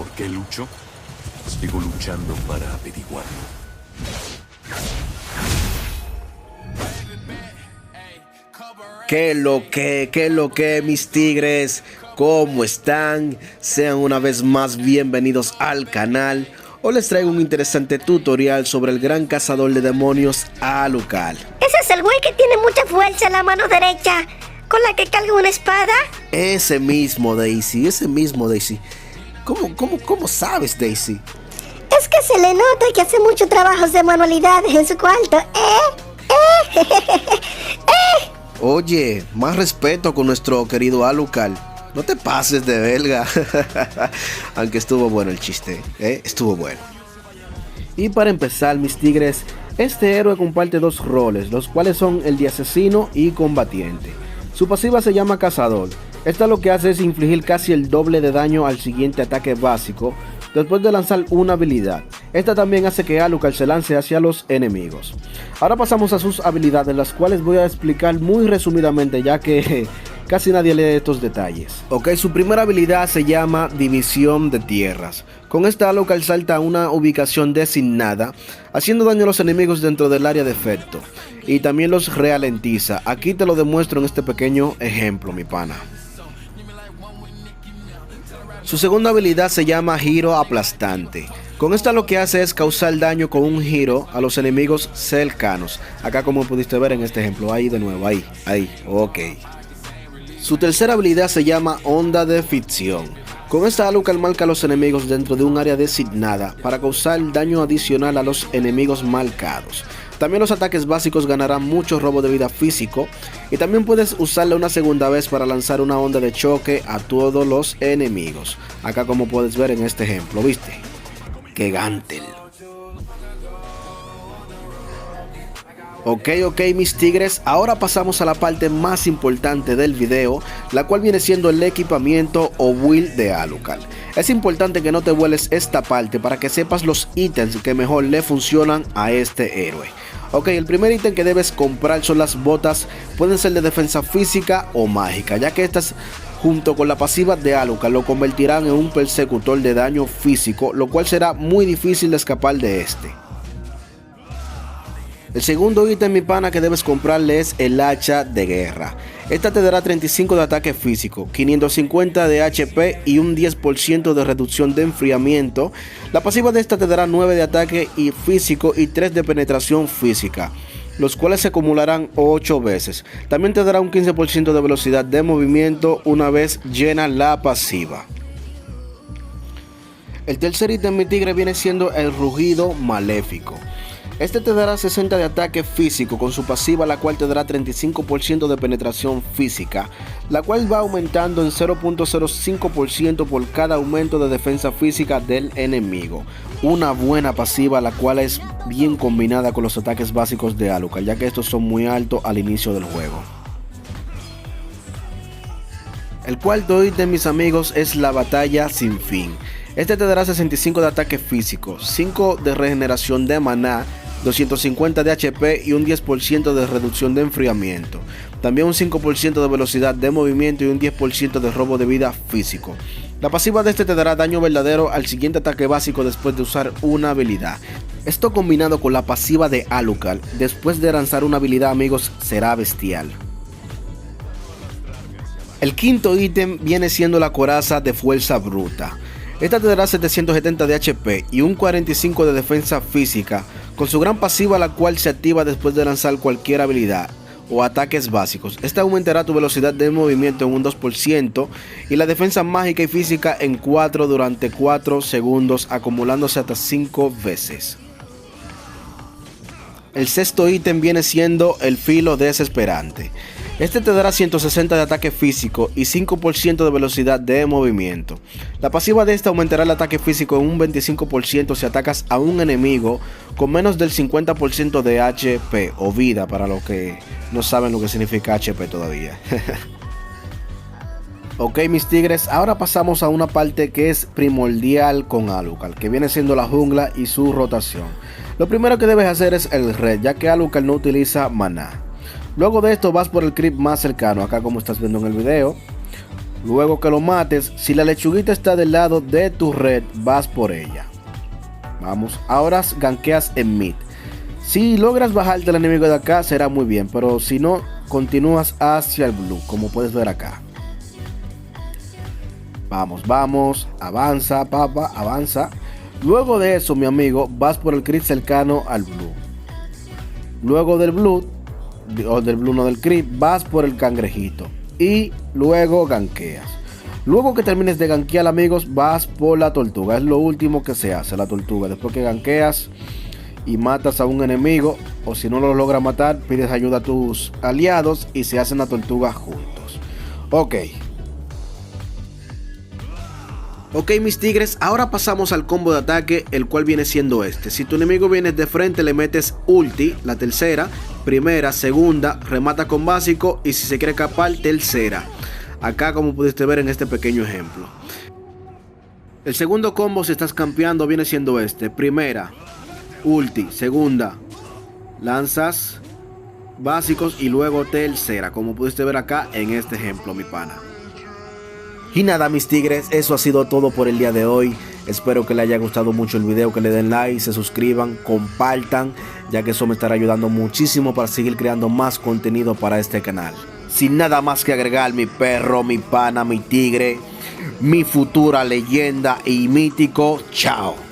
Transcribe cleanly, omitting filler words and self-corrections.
¿Por qué lucho? Sigo luchando para averiguarlo. ¿Qué lo que, mis tigres? ¿Cómo están? Sean una vez más bienvenidos al canal. Hoy les traigo un interesante tutorial sobre el gran cazador de demonios Alucard. ¿Ese es el güey que tiene mucha fuerza en la mano derecha, con la que carga una espada? Ese mismo, Daisy, ¿Cómo sabes, Daisy? Es que se le nota que hace muchos trabajos de manualidades en su cuarto, Oye, más respeto con nuestro querido Alucard. No te pases de belga. Aunque estuvo bueno el chiste, estuvo bueno. Y para empezar, mis tigres, este héroe comparte dos roles, los cuales son el de asesino y combatiente. Su pasiva se llama cazador. Esta lo que hace es infligir casi el doble de daño al siguiente ataque básico después de lanzar una habilidad. Esta también hace que Alucard se lance hacia los enemigos. Ahora pasamos a sus habilidades, las cuales voy a explicar muy resumidamente, ya que casi nadie lee estos detalles. Ok, su primera habilidad se llama División de Tierras. Con esta Alucard salta a una ubicación designada, haciendo daño a los enemigos dentro del área de efecto. Y también los ralentiza. Aquí te lo demuestro en este pequeño ejemplo, mi pana. Su segunda habilidad se llama Giro Aplastante. Con esta lo que hace es causar daño con un giro a los enemigos cercanos. Acá, como pudiste ver en este ejemplo, ahí de nuevo, ahí, ok. Su tercera habilidad se llama Onda de Ficción. Con esta Alucard marca a los enemigos dentro de un área designada para causar daño adicional a los enemigos marcados. También los ataques básicos ganarán mucho robo de vida físico, y también puedes usarla una segunda vez para lanzar una onda de choque a todos los enemigos. Acá, como puedes ver en este ejemplo, ¿viste? ¡Qué gantel! Ok, mis tigres, ahora pasamos a la parte más importante del video, la cual viene siendo el equipamiento o build de Alucard. Es importante que no te vueles esta parte para que sepas los ítems que mejor le funcionan a este héroe. Ok, el primer ítem que debes comprar son las botas. Pueden ser de defensa física o mágica, ya que estas, junto con la pasiva de Alucard, lo convertirán en un persecutor de daño físico, lo cual será muy difícil de escapar de este. El segundo ítem, mi pana, que debes comprarle es el hacha de guerra. Esta te dará 35 de ataque físico, 550 de HP y un 10% de reducción de enfriamiento. La pasiva de esta te dará 9 de ataque y físico y 3 de penetración física, los cuales se acumularán 8 veces. También te dará un 15% de velocidad de movimiento una vez llena la pasiva. El tercer ítem, mi tigre, viene siendo el rugido maléfico. Este te dará 60 de ataque físico con su pasiva, la cual te dará 35% de penetración física, la cual va aumentando en 0.05% por cada aumento de defensa física del enemigo. Una buena pasiva, la cual es bien combinada con los ataques básicos de Alucard, ya que estos son muy altos al inicio del juego. El cuarto ítem, mis amigos, es la batalla sin fin. Este te dará 65 de ataque físico, 5 de regeneración de maná, 250 de HP y un 10% de reducción de enfriamiento. También un 5% de velocidad de movimiento y un 10% de robo de vida físico. La pasiva de este te dará daño verdadero al siguiente ataque básico después de usar una habilidad. Esto combinado con la pasiva de Alucard después de lanzar una habilidad, amigos, será bestial. El quinto ítem viene siendo la coraza de fuerza bruta. Esta te dará 770 de HP y un 45 de defensa física, con su gran pasiva, la cual se activa después de lanzar cualquier habilidad o ataques básicos. Esta aumentará tu velocidad de movimiento en un 2% y la defensa mágica y física en 4 durante 4 segundos, acumulándose hasta 5 veces. El sexto ítem viene siendo el filo desesperante. Este te dará 160 de ataque físico y 5% de velocidad de movimiento. La pasiva de esta aumentará el ataque físico en un 25% si atacas a un enemigo con menos del 50% de HP o vida, para los que no saben lo que significa HP todavía. Ok, mis tigres, ahora pasamos a una parte que es primordial con Alucard, que viene siendo la jungla y su rotación. Lo primero que debes hacer es el red, ya que Alucard no utiliza maná. Luego de esto vas por el creep más cercano, acá como estás viendo en el video. Luego que lo mates, si la lechuguita está del lado de tu red, vas por ella. Vamos, ahora gankeas en mid. Si logras bajarte al enemigo de acá, será muy bien, pero si no, continúas hacia el blue, como puedes ver acá. Vamos, vamos, avanza, papa, avanza. Luego de eso, mi amigo, vas por el creep cercano al blue. Luego del blue, o del blue no del creep, vas por el cangrejito. Y luego gankeas. Luego que termines de gankear, amigos, vas por la tortuga. Es lo último que se hace, la tortuga. Después que gankeas y matas a un enemigo, o si no lo logras matar, pides ayuda a tus aliados y se hacen la tortuga juntos. Ok, mis tigres, ahora pasamos al combo de ataque, el cual viene siendo este. Si tu enemigo viene de frente, le metes ulti, la tercera, primera, segunda, remata con básico y si se quiere escapar, tercera. Acá, como pudiste ver en este pequeño ejemplo. El segundo combo, si estás campeando, viene siendo este. Primera, ulti, segunda, lanzas básicos y luego tercera, como pudiste ver acá en este ejemplo, mi pana. Y nada, mis tigres, eso ha sido todo por el día de hoy. Espero que les haya gustado mucho el video, que le den like, se suscriban, compartan, ya que eso me estará ayudando muchísimo para seguir creando más contenido para este canal. Sin nada más que agregar, mi perro, mi pana, mi tigre, mi futura leyenda y mítico, chao.